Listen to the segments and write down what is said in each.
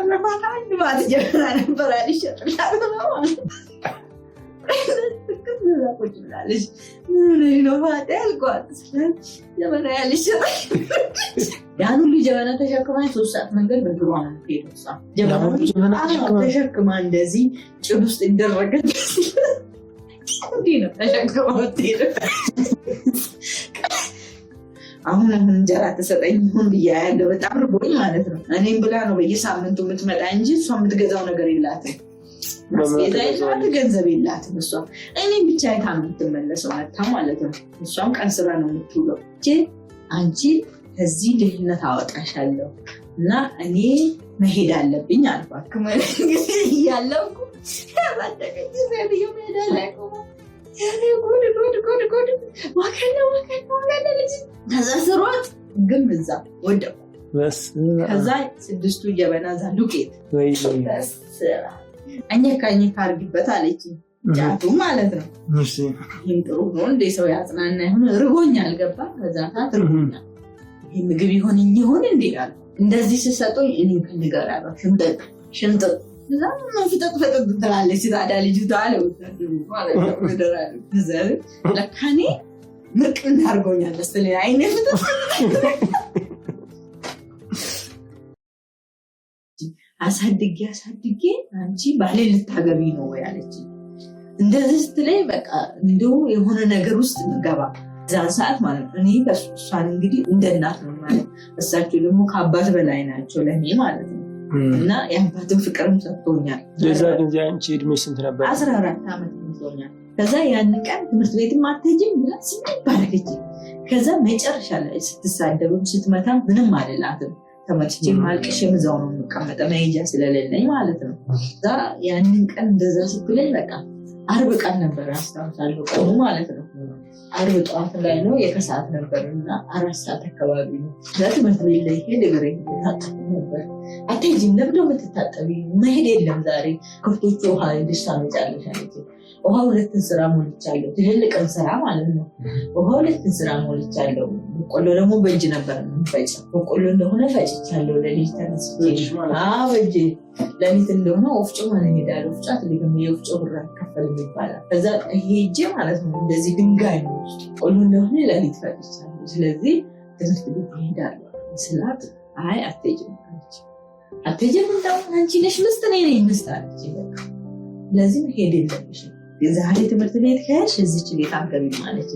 ያተረፋት አንድ ማት ጀበና ነበር አልሸጥላት ነው ቁጭ ብላለች። ምን ነው ፋታ ያልኳት ጀበና ያልሸጥ ያን ሁሉ ጀበና ተሸክማ 3 ሰዓት መንገድ በእግሯ ነው የምትሄደው። ጀበና ተሸክማ እንደዚህ ጭድ ውስጥ ይደረገች እንዲህ ነው ተሸክማ የምትሄደው። አሁን እንጀራ ተሰጠኝ ሁን ብያለሁ። በጣም ርቦኝ ማለት ነው። እኔም ብላ ነው በየሳምንቱ የምትመጣ እንጂ እሷ የምትገዛው ነገር የላትም። ማስቤዛ ገንዘብ የላትም እሷ። እኔም ብቻ አይታ ነው የምትመለሰው መታ ማለት ነው። እሷም ቀን ስራ ነው የምትውለው። አንቺ ከዚህ ድህነት አወጣሻለሁ እና እኔ መሄድ አለብኝ አልኳት። ጊዜ እያለኩ ያባደቀኝ ሴትዮ መሄድ አለኩ። ጉድ ዋከለ ልጅ ከዛ ስሮጥ ግን እዛ ወደቁ። ከዛ 6ቱ ጀበና እዛ ዱቄት አኘካ አድርጊበት አለች። ጫቱ ማለት ነው። ይህም ጥሩ ነው እንደ ሰው ያጽናና ይሆን ርቦኛል ገባ። ከዛ ሰዓት ርቦኛል ይህ ምግብ ይሆን እንዴ አለ። እንደዚህ ስሰጡኝ እኔ ከንገር አለ ሽምጥጥ እዛ ፍጠጥ ትላለች። ታዲያ ልጅቷ አለ ማለት ነው ለካኔ ምርቅ እንዳርጎኛል መሰለኝ አይኔ ፍጠጥ አሳድጌ አንቺ ባሌ ልታገቢ ነው ወይ አለች። እንደዚህ ስትለኝ በቃ እንደው የሆነ ነገር ውስጥ ገባ። ዛን ሰዓት ማለት ነው እኔ እሷን እንግዲህ እንደ እናት ነው ማለት እሳቸው ደግሞ ከአባት በላይ ናቸው ለእኔ ማለት ነው። እና የአባትን ፍቅርም ሰጥቶኛል። የዛ ጊዜ አንቺ እድሜ ስንት ነበር? 14 ዓመት ይዞኛል። ከዛ ያን ቀን ትምህርት ቤትም አትሄጂም ብላ ሲባረከች። ከዛ መጨረሻ ላይ ስትሳደብም ስትመታም ምንም አልላትም። ተመልቼ ማልቀሽ እዛው ነው የምቀመጠው መሄጃ ስለሌለኝ ማለት ነው። እዛ ያንን ቀን እንደዛ ስትለኝ በቃ ዓርብ ቀን ነበር አስታውሳለሁ ቀኑ ማለት ነው። ዓርብ ጠዋት ላይ ነው የከሰዓት ነበርና 4 ሰዓት አካባቢ ነው። ለትምህርት ቤት ላይ ሄድ ግሬ ታጠብ ነበር። አትሄጂም ለምንድነው የምትታጠቢ? መሄድ የለም ዛሬ ከፍቶቹ ውሃ ልጅታ መጫለሽ አለች። ውሃ 2 ስራ ሞልቻለሁ። ትልልቅም ስራ ማለት ነው። ውሃ 2 ስራ ሞልቻለሁ። በቆሎ ደግሞ በእጅ ነበር የምፈጨው። በቆሎ እንደሆነ ፈጭቻለሁ። ለሊት ተነስቼ በእጅ ለሊት እንደሆነ ወፍጮ ማለት ሄዳለሁ። ወፍጮ አትልግም የወፍጮ ብር ከፈል ይባላል። ከዛ ሄጄ ማለት ነው እንደዚህ ድንጋይ ነው ቆሎ እንደሆነ ለሊት ፈጭቻለሁ። ስለዚህ ትምህርት ቤት ሄዳለሁ ስላት አይ አትሄጂም አለች። አትሄጂም እንደው አንቺ ነሽ ምስት ነኝ ምስት አለች። ለዚህ ሄድ የለብሽም ዛሬ ትምህርት ቤት ከሄድሽ እዚች ቤት አትገቢም ማለች።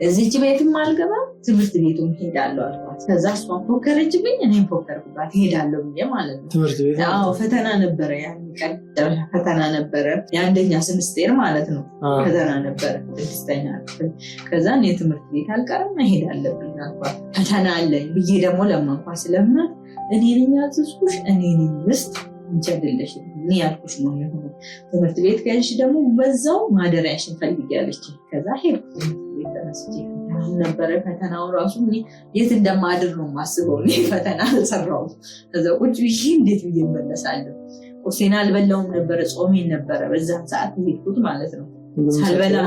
እዚች ቤትም አልገባም ትምህርት ቤቱም ሄዳለሁ አልኳት። ከዛ እሷን ፎከረችብኝ፣ እኔም ፎከርኩባት ሄዳለሁ ብዬ ማለት ነው። ትምህርት ቤት ፈተና ነበረ፣ ያን ቀን ፈተና ነበረ። የአንደኛ ሴምስተር ማለት ነው ፈተና ነበረ 6ኛ ክፍል። ከዛ እኔ ትምህርት ቤት አልቀርም መሄድ አለብኝ አልኳት። ፈተና አለኝ ብዬ ደግሞ ለማንኳ ስለምናት እኔ ነኝ ያዘዝኩሽ እኔ ነኝ ምስት እንጀልልሽ እኔ ያልኩሽ ነው የሆነው። ትምህርት ቤት ከሄድሽ ደግሞ በዛው ማደሪያሽን ፈልጊያለች። ከዛ ሄድኩ ትምህርት ቤት ተነስቼ ነበረ። ፈተናው ራሱ የት እንደማድር ነው የማስበው። እኔ ፈተና አልሰራሁም። ከዛ ቁጭ ብዬ እንዴት ብዬ እመለሳለሁ? ቁርሴን አልበላውም ነበረ፣ ጾሜን ነበረ በዛን ሰዓት ሄድኩት ማለት ነው። ሳልበላ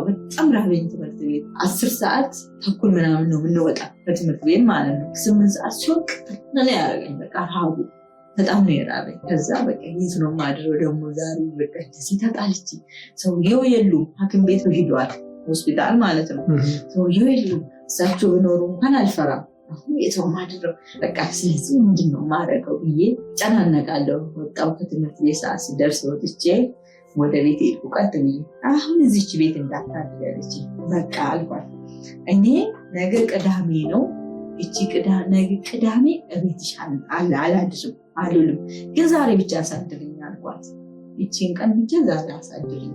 በጣም ራበኝ። ትምህርት ቤት 10 ሰዓት ተኩል ምናምን ነው የምንወጣ ከትምህርት ቤት ማለት ነው። 8 ሰዓት ሲወቅ ምን ያደረገኝ በቃ ረሃቡ በጣም ነው የራበኝ። ከዛ በቃ የት ነው የማድረው ደግሞ ዛሬ በቃ እንደዚህ ተጣልቼ። ሰውየው የሉም ሐኪም ቤት ሄደዋል፣ ሆስፒታል ማለት ነው። ሰውየው የሉም። እሳቸው ቢኖሩ እንኳን አልፈራም። አሁን የት ነው የማድረው በቃ ስለዚህ ምንድን ነው የማደርገው ብዬ ጨናነቃለሁ። ወጣሁ ከትምህርት ቤት ሰዓት ሲደርስ ወጥቼ ወደ ቤት ሄድኩ። ቀጥ ብዬ አሁን እዚች ቤት እንዳታድሪያለች በቃ አልኳት። እኔ ነገ ቅዳሜ ነው እቺ ቅዳሜ እቤትሽ አላድርም አልልም፣ ግን ዛሬ ብቻ አሳድርኝ አልኳት። እቺን ቀን ብቻ ዛሬ አሳድርኝ፣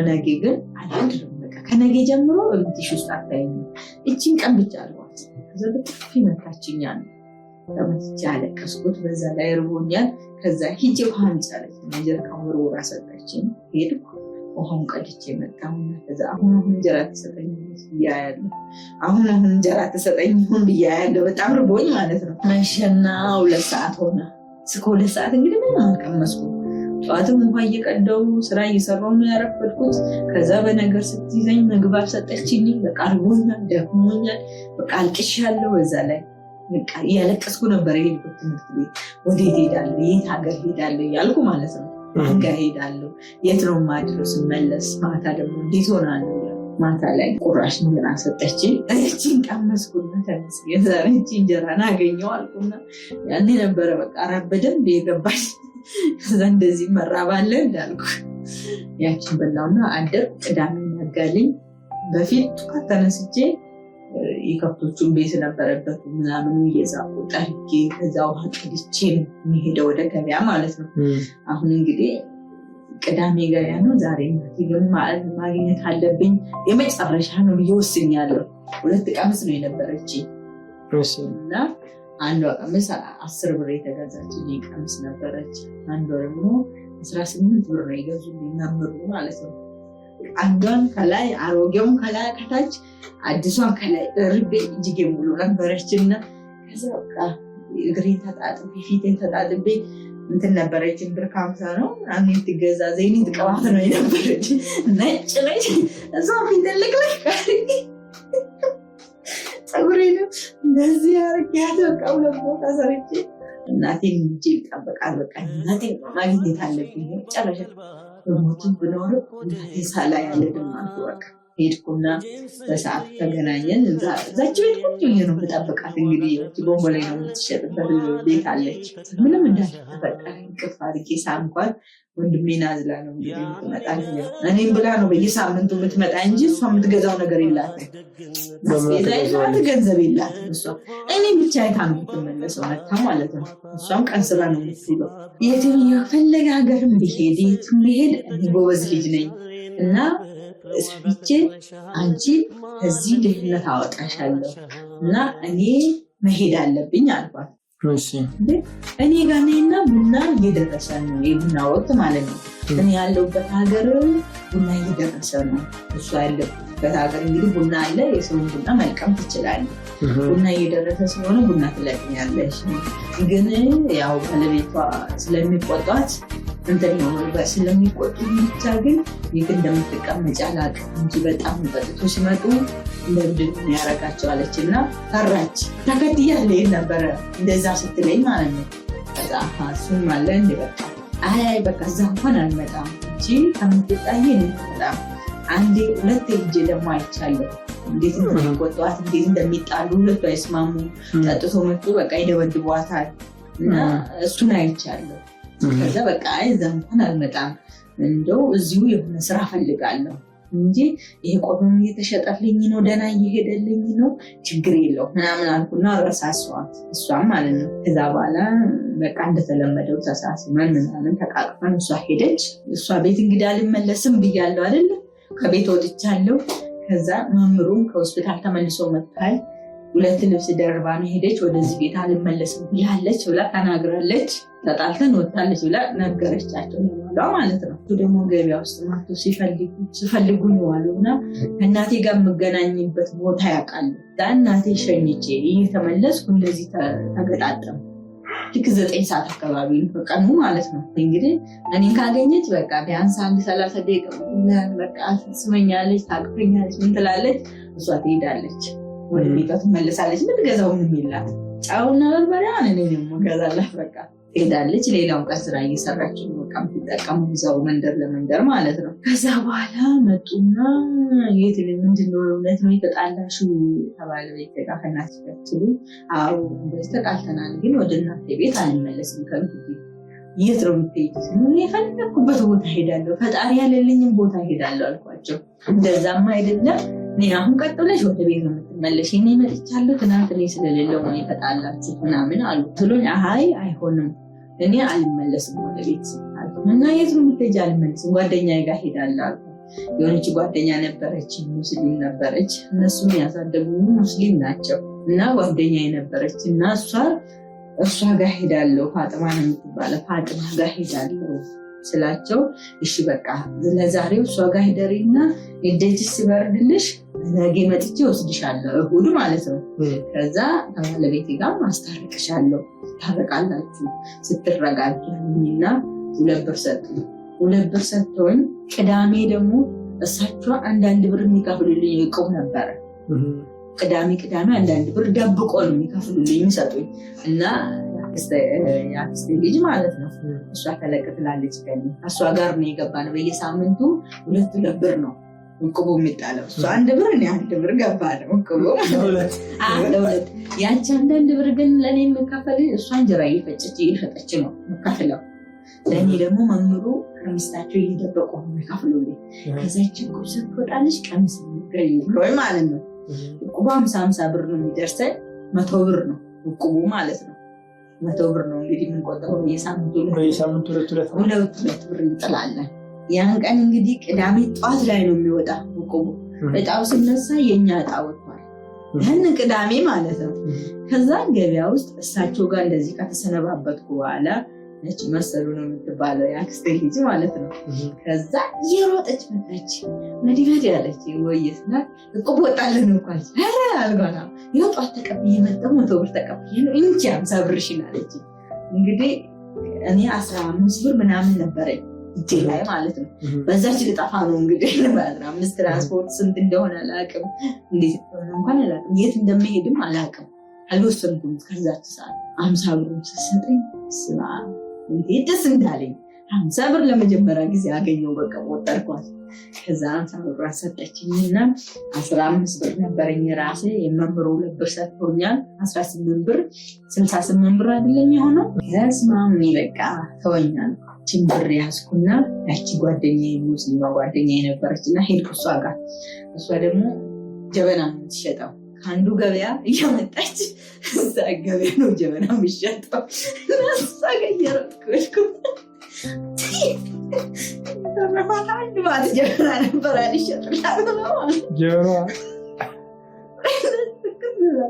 ነገ ግን አላድርም። በቃ ከነገ ጀምሮ እቤትሽ ውስጥ አታይኝ፣ እቺን ቀን ብቻ አልኳት። ከዛ በጥፊ መታችኛል። ተመትቼ አለቀስኩት። በዛ ላይ ርቦኛል። ከዛ ሂጅ ውሃ አምጪልኝ ጀሪካን ወርውራ ሰጠችኝ። ሄድኩ ውሃውን ቀድቼ መጣሁ። ከዛ አሁን እንጀራ ተሰጠኝ ብያለሁ። አሁን እንጀራ ተሰጠኝ ብያለሁ። በጣም ርቦኝ ማለት ነው። መሸና 2 ሰዓት ሆነ። እስከ 2 ሰዓት እንግዲህ ምን አልቀመስኩም። ጠዋትም ውሃ እየቀዳሁ ስራ እየሰራሁ ነው ያረፈድኩት። ከዛ በነገር ስትይዘኝ ምግብ አልሰጠችኝም። በቃ ርቦኛል፣ ደክሞኛል፣ በቃ አልቅሻለሁ። በዛ ላይ በቃ እያለቀስኩ ነበር የሄድኩት ትምህርት ቤት። ወዴት ሄዳለሁ? የት ሀገር ሄዳለሁ እያልኩ ማለት ነው። እንጋ ሄዳለሁ፣ የት ነው የማድረው? ስመለስ ማታ ደግሞ እንዴት ሆናለሁ? ማታ ላይ ቁራሽ እንጀራ ሰጠችኝ። እቺን ቀመስኩና ተመስገን ዛሬ እቺ እንጀራን አገኘሁ አልኩና ያኔ ነበረ በቃ ራብ በደንብ የገባኝ። ከዛ እንደዚህ መራብ አለ እንዳልኩ ያችን በላውና አደር። ቅዳሜ ነጋልኝ። በፊት ጠዋት ተነስቼ የከብቶቹን ቤት ነበረበት ምናምን እየዛቁ ጠርጌ ከዛ ውሃ ቀድቼ የሚሄደው ወደ ገበያ ማለት ነው። አሁን እንግዲህ ቅዳሜ ገበያ ነው ዛሬ ግን ማግኘት አለብኝ የመጨረሻ ነው ብዬ ወስኛለሁ። 2 ቀምስ ነው የነበረች እና አንዷ ቀምስ 10 ብር የተገዛችልኝ ቀምስ ነበረች። አንዷ ደግሞ 18 ብር ነው የገዙልኝ ነበር ማለት ነው። አንዷን ከላይ አሮጌውን ከላይ ከታች አዲሷን ከላይ ደርቤ እጅጌ ሙሉ ነበረችና ከዛ በቃ እግሬን ተጣጥቤ ፊቴን ተጣጥቤ እንትን ነበረች። ብር 50 ነው አንዴ ትገዛ ዘይት ቅባት ነው የነበረች ነጭ ነጭ እዛው ፊት ልቅልቅ ፀጉሬን እንደዚህ ያርጊያት በቃ ሁለት ቦታ ሰርቼ እናቴን እንጂ ይጠበቃል። በቃ እናቴን ማግኘት አለብኝ ጨረሻ በሞቱን ብኖር እናቴ ሳላ ያለ ደማቱ በቃ ሄድኩና በሰዓት ተገናኘን። እዛች ቤት ቁጭ ብዬ ነው የምጠብቃት። እንግዲህ ቦምቦ ላይ ነው የምትሸጥበት ቤት አለች። ምንም እንዳልተፈጠረ እንቅፍ አድርጌ ሳምኳት። ወንድሜን አዝላ ነው እንግዲህ የምትመጣ እኔም ብላ ነው በየሳምንቱ የምትመጣ እንጂ እሷ የምትገዛው ነገር የላትም። ዛይዛት ገንዘብ የላትም እሷ። እኔም ብቻ አይታ ነው የምትመለሰው መታ ማለት ነው። እሷም ቀን ስራ ነው የምትውለው። የትም የፈለገ ሀገርም ቢሄድ የትም ቢሄድ እኔ ጎበዝ ልጅ ነኝ እና ሰብቼ አንቺ ከዚህ ድህነት አወጣሻለሁ እና እኔ መሄድ አለብኝ አልኳት። እኔ ጋር ነይና ቡና እየደረሰ ነው፣ የቡና ወቅት ማለት ነው። እኔ ያለሁበት ሀገር ቡና እየደረሰ ነው። እሱ ያለበት ሀገር እንግዲህ ቡና አለ፣ የሰውን ቡና መልቀም ትችላለህ። ቡና እየደረሰ ስለሆነ ቡና ትለቅሚያለሽ። ግን ያው ባለቤቷ ስለሚቆጧት እንትን ነው ስለሚቆጡ ብቻ ግን ይህ እንደምትቀመጭ አላውቅም እንጂ በጣም ጠጥቶ ሲመጡ እንደምድን ያረጋቸው አለች እና ፈራች። ተከትያት ልሄድ ነበረ እንደዛ ስትለኝ ማለት ነው። ከዛ እሱም አለ እንደ በቃ አይ በቃ እዛ እንኳን አልመጣም እንጂ ከምትጣይ በጣም አንዴ 2 ሄጄ ደግሞ አይቻለሁ እንዴት እንደሚቆጧት እንዴት እንደሚጣሉ። ሁለቱ አይስማሙ። ጠጥቶ መጡ በቃ ይደበድቧታል እና እሱን አይቻለሁ። ከዛ በቃ እዛ እንኳን አልመጣም እንደው እዚሁ የሆነ ስራ ፈልጋለሁ እንጂ ይሄ ቆዶም እየተሸጠልኝ ነው፣ ደህና እየሄደልኝ ነው፣ ችግር የለው ምናምን አልኩና ረሳሷት እሷም ማለት ነው። ከዛ በኋላ በቃ እንደተለመደው ተሳስመን ምናምን ተቃቅፈን እሷ ሄደች። እሷ ቤት እንግዲህ አልመለስም ብያለሁ አይደለ? ከቤት ወጥቻለሁ። ከዛ መምሩም ከሆስፒታል ተመልሶ መጥቷል። 2 ልብስ ደርባ ነው ሄደች። ወደዚህ ቤት አልመለስም ብላለች ብላ ተናግራለች። ተጣልተን ወጣለች ብላ ነገረቻቸው ማለት ነው። ደግሞ ገበያ ውስጥ ማቶ ሲፈልጉኝ ዋሉና ከእናቴ ጋር የምገናኝበት ቦታ ያውቃሉ። እናቴ ሸኝቼ እየተመለስኩ እንደዚህ ተገጣጠም። ልክ 9 ሰዓት አካባቢ በቀኑ ማለት ነው። እንግዲህ እኔን ካገኘች በቃ ቢያንስ 30 ደቂቃ በቃ ትስመኛለች፣ ታቅፈኛለች፣ ምን ትላለች። እሷ ትሄዳለች፣ ወደ ቤቷ ትመለሳለች። ምትገዛው ምን ይላት ጫውና በርበሬ እኔ ነው ገዛላት። በቃ ትሄዳለች። ሌላውን ቀን ስራ እየሰራች ነው በቃ የምትጠቀሙ ይዛው መንደር ለመንደር ማለት ነው። ከዛ በኋላ መጡና የት ምንድነው እውነት ነው የተጣላሹ ተባለ። ቤት ጋር ከእናትሽ ጋር ትሉ አዎ እንደዚህ ተጣልተናል፣ ግን ወደ እናቴ ቤት አልመለስም ከእንግዲህ የት ነው የምትሄጂት? የፈለኩበት ቦታ ሄዳለሁ፣ ፈጣሪ ያለልኝም ቦታ ሄዳለሁ አልኳቸው። እንደዛማ አይደለም እኔ አሁን ቀጥ ብለሽ ወደ ቤት ነው የምትመለሽ፣ እኔ መጥቻለሁ፣ ትናንት እኔ ስለሌለው ነው የተጣላችሁት ምናምን አሉ ስሉኝ፣ አይ አይሆንም እኔ አልመለስም ወደ ቤት እና የት ነው የምትሄጂው? አልመለስም ጓደኛዬ ጋር ሄዳለሁ አልኩ። የሆነች ጓደኛ ነበረች፣ ሙስሊም ነበረች። እነሱም ያሳደጉ ሙስሊም ናቸው እና ጓደኛዬ ነበረች እና እሷ ጋር ሄዳለሁ፣ ፋጥማ ነው የምትባለው፣ ፋጥማ ጋር ሄዳለሁ ስላቸው እሺ በቃ ለዛሬው እሷ ጋር ሄደሪና እደጅስ ሲበርድልሽ ነገ መጥቼ ወስድሻለሁ፣ እሁድ ማለት ነው። ከዛ ከባለቤቴ ጋር ማስታረቅሻለሁ፣ ታረቃላችሁ ስትረጋጊና 2 ብር ሰጡኝ። 2 ብር ሰጥቶኝ ቅዳሜ ደግሞ እሳቸው 1 ብር የሚከፍሉልኝ እቁብ ነበረ። ቅዳሜ አንዳንድ ብር ደብቆ ነው የሚከፍሉልኝ የሚሰጡኝ እና የአክስቴ ልጅ ማለት ነው። እሷ ተለቅ ትላለች ከእኔ እሷ ጋር ነው የገባነው። በየሳምንቱ 2 ብር ነው እቁቡ የሚጣለው። እሷ 1 ብር እኔ 1 ብር ገባ ነው እቁቡ ለሁለት። ያቺ 1 ብር ግን ለእኔ የምከፈል እሷ እንጀራ እየሸጠች ነው የምከፍለው። ለእኔ ደግሞ መምህሩ ከሚስታቸው እየደበቁ ነው የሚከፍሉልኝ። ከዛች እቁብ ስትወጣለች ቀሚስ ብሎ ማለት ነው። እቁቡ 50 ብር ነው የሚደርሰኝ። 100 ብር ነው እቁቡ ማለት ነው። 100 ብር ነው እንግዲህ የምንቆጥረው። በየሳምንቱ 2 ብር እንጥላለን። ያን ቀን እንግዲህ ቅዳሜ ጠዋት ላይ ነው የሚወጣ እቁቡ። እጣው ሲነሳ የኛ እጣ ወጥቷል። ያን ቅዳሜ ማለት ነው። ከዛ ገበያ ውስጥ እሳቸው ጋር እንደዚህ ከተሰነባበትኩ በኋላ ነጭ መሰሉ ነው የምትባለው የአክስቴ ልጅ ማለት ነው። ከዛ እየሮጠች መጣች። መዲመድ ያለች ወይስና እቁብ ወጣልን እንኳን አልጓና የወጣት ተቀብዬ መጣሁ። 100 ብር ተቀብዬ ነው እንጂ 50 ብርሽን አለች። እንግዲህ እኔ 15 ብር ምናምን ነበረኝ እጄ ላይ ማለት ነው። በዛች ልጠፋ ነው እንግዲህ ማለት ነው። 5 ትራንስፖርት ስንት እንደሆነ አላውቅም፣ እንዴት እንደሆነ እንኳን አላውቅም፣ የት እንደምሄድም አላውቅም፣ አልወሰንኩም። ከዛች ሰዓት 50 ብር ስትሰጠኝ ስማ እንዴት ደስ እንዳለኝ። 50 ብር ለመጀመሪያ ጊዜ አገኘው። በቃ ወጣርኳት። ከዛ 50 ብር ሰጠችኝና 15 ብር ነበረኝ ራሴ። የመምሩ 2 ብር ሰጥቶኛል። 18 ብር 68 ብር አይደለም የሆነው። ያስማም በቃ ተወኛል። ብር ያዝኩና ያቺ ጓደኛዬ ሙስሊማ ጓደኛዬ ነበረችና ሄድኩ እሷ ጋር። እሷ ደግሞ ጀበና የምትሸጠው ከአንዱ ገበያ እያመጣች እዛ ገበያ ነው ጀበና የሚሸጠው። እሷ ጋር እየሮጥኩ ሄድኩ። አንድ ባለ ጀበና ነበር አልሸጥላት ነው ጀበና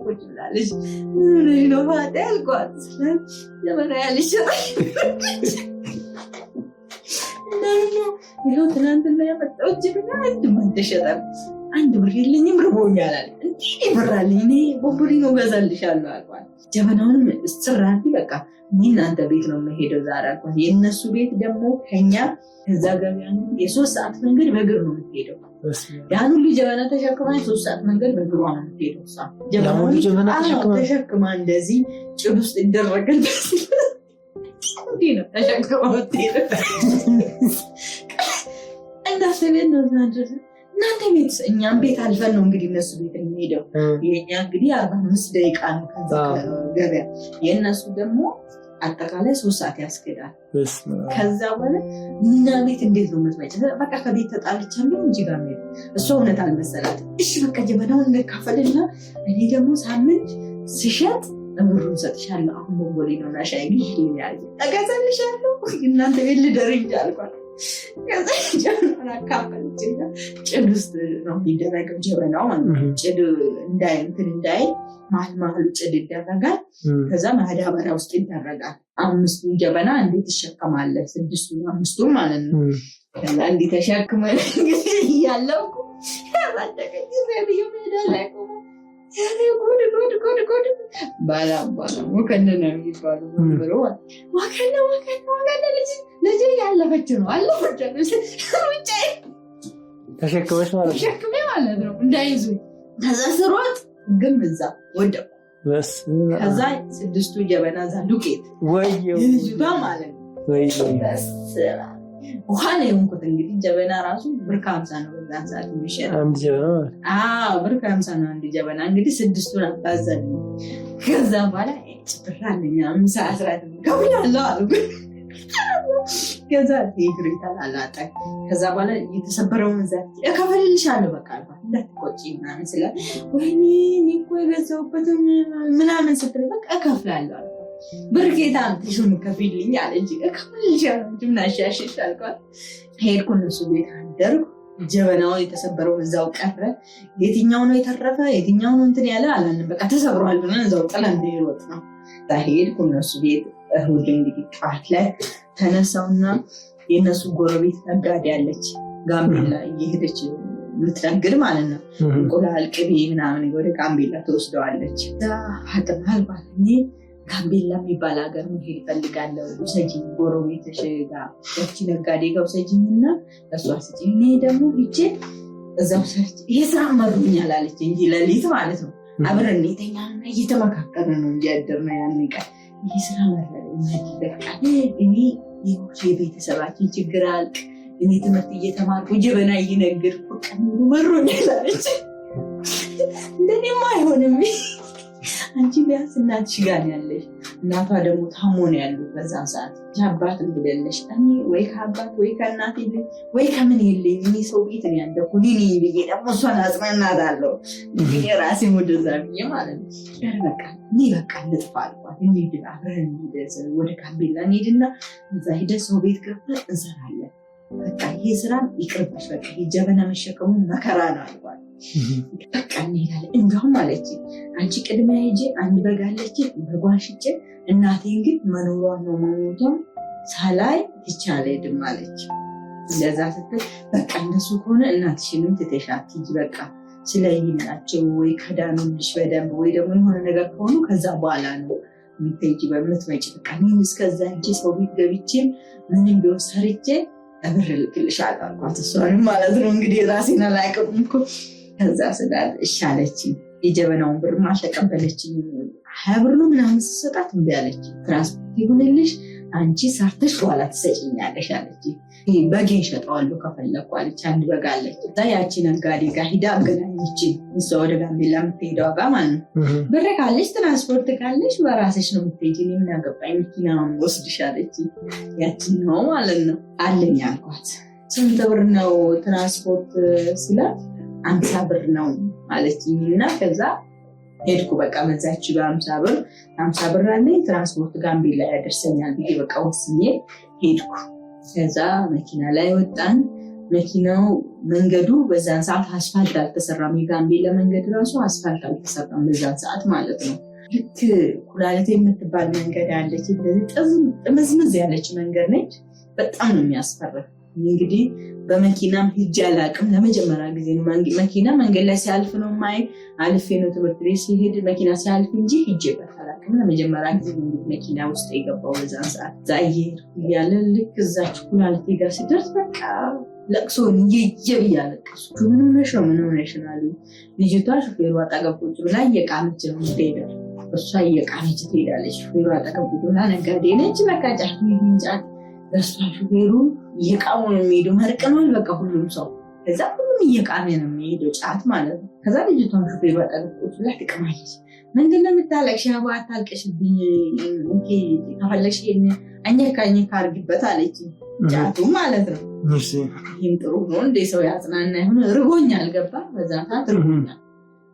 ቁጭ ብላለች። ምን ነው ፋታ ያልኳት ጀበና ያልሸጥ ይኸው ትናንትና ያመጣው ጀበና አንድ ማንተሸጠ 1 ብር የለኝም ርቦኛል አለ። እንዴ ብራልኝ እኔ ቦምቦሊ ነው ገዛልሻለሁ አልኳት። ጀበናውንም እስራቲ በቃ እናንተ ቤት ነው የምሄደው ዛሬ አልኳት። የነሱ ቤት ደግሞ ከኛ ከዛ ገበያ የ3 ሰዓት መንገድ በእግር ነው የምትሄደው። ያን ሁሉ ጀበና ተሸክማ 3 ሰዓት መንገድ በእግሯ ነው የምትሄደው። እሷ ጀበናውን ተሸክማ እንደዚህ ጭድ ውስጥ ይደረጋል ነው ተሸክማ የምትሄደው። እንዳሰቤት ነው ዛንድረስ እናንተ ቤት እኛም ቤት አልፈን ነው እንግዲህ እነሱ ቤት የሚሄደው። የኛ እንግዲህ 45 ደቂቃ ነው ገበያ። የእነሱ ደግሞ አጠቃላይ 3 ሰዓት ያስኬዳል። ከዛ በኋላ እኛ ቤት እንዴት ነው የምትመጪው? በቃ ከቤት ተጣልቻለሁ እንጂ ጋር ነው እሷ እውነት አልመሰላትም። እሺ በቃ ጀበናውን እንካፈልና እኔ ደግሞ ሳምንት ሲሸጥ ብሩን ሰጥሻለሁ። አሁን ቦምቦሊ ነው ሻይ ግዢልኝ ያለ እገዛልሻለሁ። እናንተ ቤት ልደርጅ አልኳት። ከዛ ጀበናውን አካፈልችና ጭድ ውስጥ ነው የሚደረገው ጀበናው ማለት ነው። ጭድ እንዳይ መሀሉ ጭድ ይደረጋል። ከዛ ማዳበሪያ ውስጥ ይደረጋል። 5ቱ ጀበና እንዴት ይሸከማለህ? 6ቱ 5ቱ ማለት ነው። ከዛ እንዲህ ተሸክመ ያለው ያባደቀኝ ዘብዩ ሜዳ ላይ ቆሞ ጉድ ባላ ወከነ ነው የሚባለው ብሎ ወከነ ልጅ ያለፈች ነው አለፈች ብቻ ተሸክመሽ ማለት ነው እንዳይዙ። ከዛ ስሮጥ ግን እዛ ወደቁ። ከዛ 6ቱ ጀበና እዛ ዱቄት ልጅቷ ማለት ነው ውሃ ነው የሆንኩት። እንግዲህ ጀበና ራሱ ብር ከ50 ነው በዛን ሰዓት የሚሸጠው። ብር ከ50 ነው አንድ ጀበና። እንግዲህ 6ቱን አባዛል። ከዛ በኋላ ጭብራለኛ 50 10 ከብላለሁ አሉ። ከዛ ይግሪ ተላላጠ። ከዛ በኋላ የተሰበረውን ዛት እከፍልልሻለሁ በቃ አልኳት። እንዳትቆጪ ምናምን ስለ ወይኔ እኔ እኮ የገዛሁበት ምናምን ስትል በቃ እከፍላለሁ አልኳት። ብርኬታ አንተሽ ምከፍልኝ አለች። እከፍልልሻለሁ እንጂ ምን አሻሽሽ አልኳት። ሄድኩ እነሱ ቤት አደርኩ። ጀበናው የተሰበረው እዛው ቀረ። የትኛው ነው የተረፈ የትኛው ነው እንትን ያለ አላለም። በቃ ተሰብሯል ብለን እዛው ጥለን እንደሄድኩ ነው። ሄድኩ እነሱ ቤት እሁድ እንግዲህ ጠዋት ላይ ተነሳውና የእነሱ ጎረቤት ነጋዴ ያለች ጋምቤላ እየሄደች የምትነግድ ማለት ነው። እንቁላል ቅቤ ምናምን ወደ ጋምቤላ ተወስደዋለች። አጥማል ባለኔ ጋምቤላ የሚባል ሀገር መሄድ እፈልጋለሁ፣ ውሰጂኝ ጎረቤትሽ ጋር ያቺ ነጋዴ ጋር ውሰጂኝና ለእሷ ስጪኝ። እኔ ደግሞ ሂጄ እዛው ሰርች ይሄ ስራ መሩኛል አለች እንጂ ለሊት ማለት ነው አብረን እንተኛና እየተመካከረ ነው እንዲያደርና ያን ቀን ይሄ ስራ መረረኝ በቃ እኔ የቤተሰባችን ችግር አልቅ እኔ ትምህርት እየተማርኩ ጀበና እየነገርኩ ቀን መሩኛል አለች። እንደኔማ አይሆንም አንቺ ቢያንስ እናትሽ ጋር ያለሽ እናቷ ደግሞ ታሞ ነው ያሉት በዛን ሰዓት አባት ብለለሽ እኔ ወይ ከአባት ወይ ከእናት ወይ ከምን የለኝ እኔ ሰው ቤት ነው ያለኩ እኔ ብዬ ደግሞ እሷን አጽናናታለሁ እንግዲህ ራሴ ወደዛ ብዬ ማለት ነው። በቃ እኔ በቃ ልጥፋ አልኳት እንሂድ አብረን ወደ ጋምቤላ እንሂድና እዛ ሄደን ሰው ቤት ገብተን እንሰራለን በቃ ይሄ ስራ ይቅርብሽ በቃ ጀበና መሸከሙ መከራ ነው አልኳት። በቃ እንሄዳለን እንዲያውም አለች አንቺ ቅድሚያ ሂጂ አንድ በግ አለች በጓን ሽጬ እናቴን ግን መኖሯን ነው መሞቷን ሳላይ ይቻለ ሄድም አለች። እንደዛ ስትል በቃ እንደሱ ከሆነ እናትሽንም ትተሻት ሂጂ በቃ ስለይናቸው ወይ ከዳኑልሽ በደንብ ወይ ደግሞ የሆነ ነገር ከሆኑ ከዛ በኋላ ነው የምትሄጂ በምትመጪ በቃ እኔም እስከዛ ሂጂ ሰው ቤት ገብቼ ምንም ቢሆን ሰርቼ ብር ልክልሻለሁ አልኳት። እሷንም ማለት ነው እንግዲህ ራሴን አላውቅም እኮ ከዛ ስላል እሻለችኝ የጀበናውን ብር አልተቀበለችኝ 20 ብር ነው ምናምን ስሰጣት እምቢ አለች። ትራንስፖርት ይሁንልሽ አንቺ ሰርተሽ በኋላ ትሰጪኛለሽ አለች። በጌን ሸጠዋለሁ ከፈለኩ አለች። አንድ በግ አለች እዛ ያቺ ነጋዴ ጋር ሂዳ አገናኘችኝ። እሷ ወደ ጋምቤላ የምትሄደው ጋር ማለት ነው ብር ካለሽ ትራንስፖርት ካለሽ በራስሽ ነው የምትሄጂ እኔ ምን አገባኝ መኪናውን ወስድሽ አለች። ያቺን ነው ማለት ነው አለኝ አልኳት። ስንት ብር ነው ትራንስፖርት ስላት 50 ብር ነው አለችኝ። እና ከዛ ሄድኩ በቃ መዛች በ50 ብር አለኝ ትራንስፖርት ጋምቤላ ያደርሰኛል ብዬ በቃ ወስኜ ሄድኩ። ከዛ መኪና ላይ ወጣን። መኪናው መንገዱ በዛን ሰዓት አስፋልት አልተሰራም። የጋምቤላ መንገድ ራሱ አስፋልት አልተሰራም በዛን ሰዓት ማለት ነው። ልክ ኩላሊት የምትባል መንገድ አለች ጥምዝምዝ ያለች መንገድ ነች። በጣም ነው የሚያስፈራ። እንግዲህ በመኪናም ሂጅ አላውቅም ለመጀመሪያ ጊዜ ነው መኪና መንገድ ላይ ሲያልፍ ነው ማይ አልፌ ነው ትምህርት ቤት ሲሄድ መኪና ሲያልፍ እንጂ ሂጅበት አላውቅም ለመጀመሪያ ጊዜ መኪና ውስጥ የገባው በዛን ሰዓት ዛዬ ያለ ልክ እዛች ኩላሊቴ ጋር ሲደርስ በቃ ለቅሶን እያለቀሱ ምን ሆነሽ አሉ። ልጅቷ ሹፌሩ አጠገብ ቁጭ ብላ እየቃመች ነው የምትሄደው። እሷ እየቃመች ትሄዳለች። ሹፌሩ አጠገብ ቁጭ ብላ ነጋዴ ነች በቃ ጫት ሚንጫት በሷ ሹፌሩ እየቃሙ ነው የሚሄደው። መርቀናል በቃ ሁሉም ሰው ከዛ ሁሉም እየቃመ ነው የሚሄደው ጫት ማለት ነው። ከዛ ልጅቷን ሹፌሩ አጠገብ ቁጭ ብላ ትቅማለች። ምንድን ነው የምታለቅሽ? አባ አታልቅሽብኝ ከፈለግሽ አኘካ አድርጊበት አለች። ጫቱ ማለት ነው። ይህም ጥሩ ነው እንደ ሰው ያጽናና ይሁን ርቦኛል ገባ በዛ ሰዓት ርቦኛል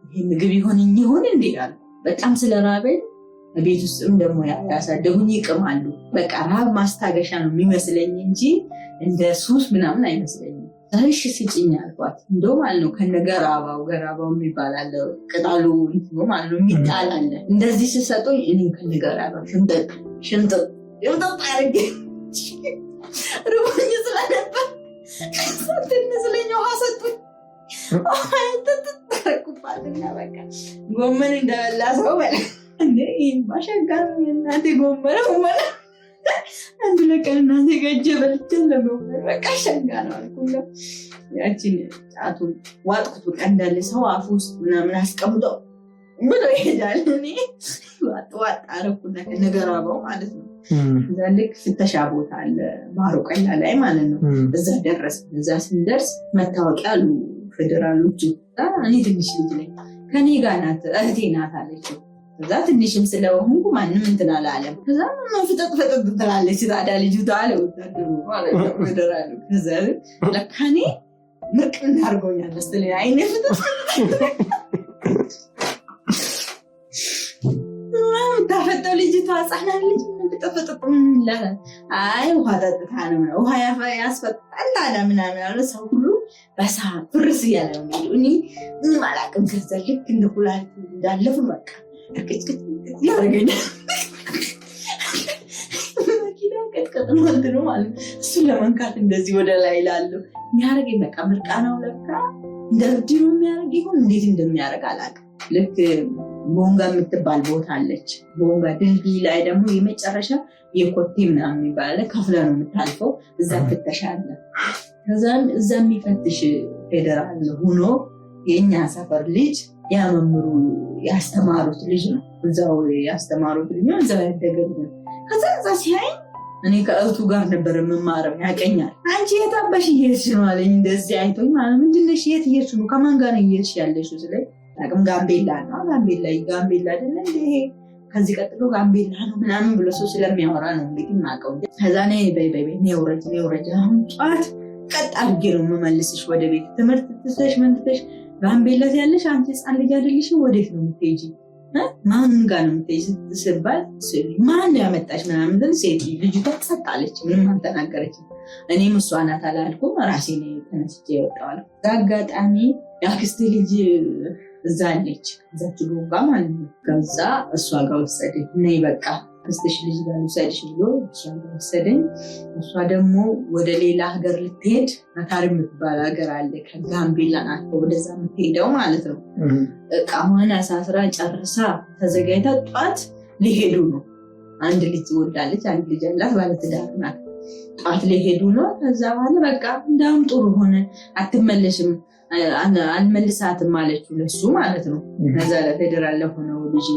ይህ ምግብ ይሆን እንዴ አሉ። በጣም ስለራበኝ ቤት ውስጥም ደግሞ ያሳደጉኝ ይቅማሉ። በቃ ረሃብ ማስታገሻ ነው የሚመስለኝ እንጂ እንደ ሱስ ምናምን አይመስለኝም። እሺ ስጭኝ አልኳት። እንደውም አለ ነው ከነገራባው የሚባል አለ ቅጠሉ ነው ማለት ነው የሚጣል አለ። እንደዚህ ሲሰጡኝ እኔ ከነገራባው ሽንጥጥ አድርጌ ርቦኝ ስለነበር ትንስለኝ ውሃ ሰጡኝ። ተረኩባትና በቃ ጎመን እንደበላ ሰው በላ ማሸጋ እናቴ ጎመን ሆነ አንድ ለቀን እናቴ ገጀ በልቼን ለጎመን በቃ ሸጋ ነው አልኩና ያቺን ጫቱን ዋጥኩት። በቃ እንዳለ ሰው አፍ ውስጥ ምናምን አስቀምጦ ብሎ ይሄዳል። እኔ ዋጥ አረኩና ከነገራባው ማለት ነው። እዛ ልክ ፍተሻ ቦታ አለ ባሮ ቀላ ላይ ማለት ነው። እዛ ደረስ። እዛ ስንደርስ መታወቂያ አሉ ፌደራሎቹ። እኔ ትንሽ ልጅ ነኝ ከኔ ጋር ናት እህቴ ናት አለችው። ከዛ ትንሽም ስለሆንኩ ማንም እንትን አላለም። ከዛ ፍጠጥ ትላለች ታዲያ ልጅቷ አለ ወታደሩ ማለት ነው ፌደራሉ። ከዛ ለካ እኔ ምርቅ እንዳርጎኛል መሰለኝ አይኔ ፍጠጥ ታፈጠው ልጅቷ ህፃናት ልጅ ፍጠጥ ይላል። አይ ውሃ ጠጥታ ነው ውሃ ያስፈጣል ታዲያ ምናምን አለ። ሰው ሁሉ በሳ ፍርስ እያለ ነው የሚሄዱ። እኔ ምንም አላውቅም። ከዛ ልክ እንደ ኩላሊት እንዳለፉ በቃ ቅጭቅጭ ያደርገኛል። መኪና ቀጥቀጥ ነው ማለት እሱን ለመንካት እንደዚህ ወደ ላይ ላለው የሚያደርገኝ በቃ ምርቃናው ለካ እንደ እብድ ነው የሚያደርግ ይሆን እንዴት እንደሚያደርግ አላውቅም። ልክ ቦንጋ የምትባል ቦታ አለች። ቦንጋ ድልድይ ላይ ደግሞ የመጨረሻ የኮቴ ምናምን የሚባል ከፍለ ነው የምታልፈው። እዛ ፍተሻ አለ። ከዛም እዛ የሚፈትሽ ፌደራል ሆኖ የእኛ ሰፈር ልጅ ያመምሩ ያስተማሩት ልጅ ነው። እዛው ያስተማሩት ልጅ ነው። እዛው ያደገ ነው። ከዛ ሲያይ እኔ ከእህቱ ጋር ነበር የምማረው ያቀኛል። አንቺ የት አባሽ እየሄድሽ ነው አለኝ። እንደዚህ አይቶኝ ማለት ምንድን ነሽ? የት እየሄድሽ ነው? ከማን ጋር ነው እየሄድሽ ያለሽው? ስለኝ አቅም ጋምቤላ ነው። ጋምቤላ አይደለ እንደ ይሄ ከዚህ ቀጥሎ ጋምቤላ ነው ምናምን ብሎ ሰው ስለሚያወራ ነው እንግዲህ ማቀው። ከዛ ነይ በይ ውረጅ አሁን ጠዋት ቀጥ አድርጌ ነው የምመልስሽ ወደ ቤት። ትምህርት ትተሽ ምን ትተሽ ጋምቤላ ያለሽ አንቺ ህፃን ልጅ አይደለሽ? ወዴት ነው የምትሄጂ? ማን ጋር ነው የምትሄጂ ስትባል ማን ያመጣሽ ምናምን ግን ሴት ልጅቷ ተሰጣለች። ምንም አልተናገረችም። እኔም እሷ ናት አላልኩም። ራሴ ነው ተነስቼ የወጣዋለሁ። አጋጣሚ የአክስቴ ልጅ እዛ አለች፣ እዛች ጎጋ ማለት ነው። ከዛ እሷ ጋር ወሰደኝ። ነይ በቃ አክስትሽ ልጅ ጋር ውሰድሽ ብሎ እሷ ጋር ወሰደኝ። እሷ ደግሞ ወደ ሌላ ሀገር ልትሄድ መካሪ የምትባል ሀገር አለ፣ ከጋምቤላ ናት ወደዛ የምትሄደው ማለት ነው። እቃዋን አሳስራ ጨርሳ ተዘጋጅታ ጠዋት ሊሄዱ ነው። አንድ ልጅ ወልዳለች፣ አንድ ልጅ አላት፣ ባለትዳር ናት። ጠዋት ሊሄዱ ነው። ከዛ በኋላ በቃ እንዳውም ጥሩ ሆነ፣ አትመለሽም አልመልሳትም አለችው ለሱ ማለት ነው። ከዛ ለፌደራል ለሆነው ልጅ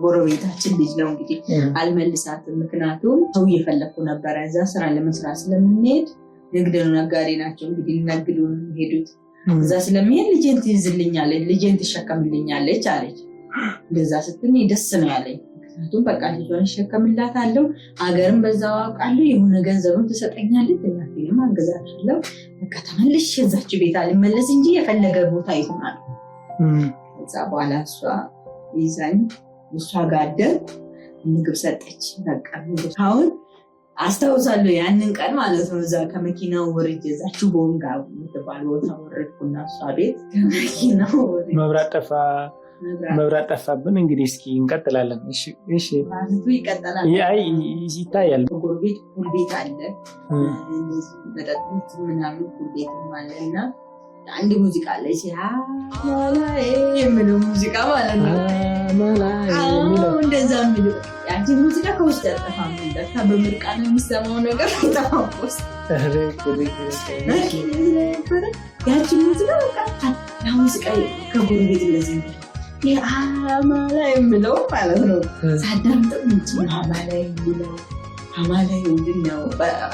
ጎረቤታችን ልጅ ነው እንግዲህ አልመልሳትም። ምክንያቱም ሰው እየፈለኩ ነበረ እዛ ስራ ለመስራት ስለምንሄድ ንግድ ነጋዴ ናቸው እንግዲህ ሊነግዱ ሄዱት። እዛ ስለሚሄድ ልጄን ትይዝልኛለች፣ ልጄን ትሸከምልኛለች አለች። እንደዛ ስትል ደስ ነው ያለኝ። ምክንያቱም በቃ ልጇን እሸከምላታለሁ፣ ሀገርም በዛው አውቃለሁ፣ የሆነ ገንዘብም ትሰጠኛለች፣ እናቴንም አገዛታለሁ። በቃ ተመልሼ እዛች ቤት አልመለስ እንጂ የፈለገ ቦታ ይሆናል። ከዛ በኋላ እሷ ይዛኝ እሷ ጋር አደርኩ። ምግብ ሰጠች። በቃ አሁን አስታውሳለሁ ያንን ቀን ማለት ነው። እዛ ከመኪናው ወርጄ እዛችሁ ቦንጋ የምትባል ቦታ ወረድኩና እሷ ቤት ከመኪናው ወርጄ መብራት ጠፋብን። እንግዲህ እስኪ እንቀጥላለን። እሺ ይቀጥላል። ይታያል። ጎረቤት ፑል ቤት አለ፣ መጠጥ ምናምን ፑል ቤትም አለ እና አንድ ሙዚቃ አለች የምለው ሙዚቃ ማለት ነው። እንደዛ የሚለው ያንቺ ሙዚቃ ከውስጥ ያጠፋም እንደካ በምርቃ ነው የሚሰማው ነገር አይጠፋም ውስጥ ያንቺ ሙዚቃ በቃ ያ ሙዚቃ ከጎረቤት እንደዚህ አማላይ የምለው ማለት ነው። ሳዳምጠው ምንድን ነው አማላይ የሚለው? አማላይ ምንድን ነው?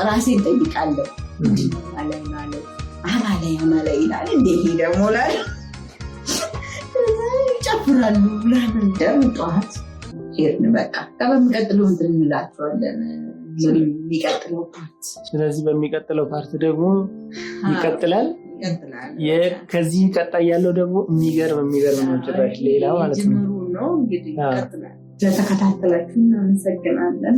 ራሴን ጠይቃለሁ። ምንድን ነው አማላይ ማለት? አማላይ ይላል እንደ ይሄ ደግሞ ላይ ይጨፍራሉ ምናምን። ደም ጠዋት ሄድን በቃ በሚቀጥለው እንትን እንላቸዋለን የሚቀጥለው ፓርት። ስለዚህ በሚቀጥለው ፓርት ደግሞ ይቀጥላል። ከዚህ ቀጣይ ያለው ደግሞ የሚገርም ነው። ጭራሽ ሌላ ማለት ነው። እንግዲህ ይቀጥላል። ለተከታተላችሁ እናመሰግናለን።